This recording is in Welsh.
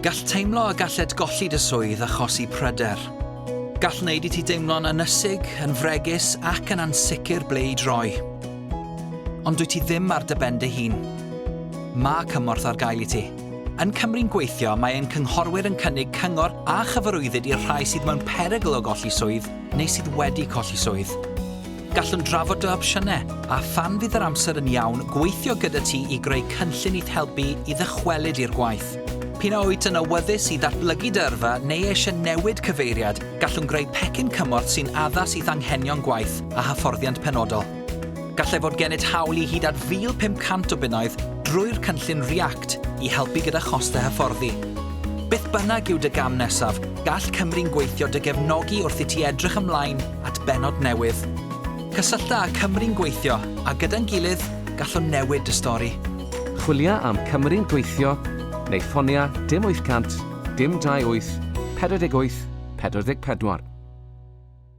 Gall teimlo a galled golli dy swydd achosi pryder. Gall wneud i ti deimlo'n ynysig, yn fregus ac yn ansicr ble i droi. Ond dwi ti ddim ar dy ben dy hun. Mae cymorth ar gael i ti. Yn Cymru'n Gweithio, mae ein cynghorwyr yn cynnig cyngor a chyfarwyddyd i'r rhai sydd mewn perygl o golli swydd neu sydd wedi colli swydd. Gallwn drafod dy opsiynau, a phan fydd yr amser yn iawn, gweithio gyda ti i greu cynllun i'th helpu i ddychwelyd i'r gwaith. P'un a wyt yn awyddus i ddatblygu dy yrfa neu eisiau newid cyfeiriad, gallwn greu pecyn cymorth sy'n addas i'th anghenion gwaith a hyfforddiant penodol. Gallai fod gennyt hawl i hyd at 1,500 o bunnoedd drwy'r cynllun React i helpu gyda chostau hyfforddi. Beth bynnag yw dy gam nesaf, gall Cymru'n Gweithio dy gefnogi wrth i ti edrych ymlaen at bennod newydd. Cysyllta â Cymru'n Gweithio, a gyda'n gilydd gallwn newid dy stori. Chwilio am Cymru'n Gweithio neu ffonia dim 800 dim 28 48 44.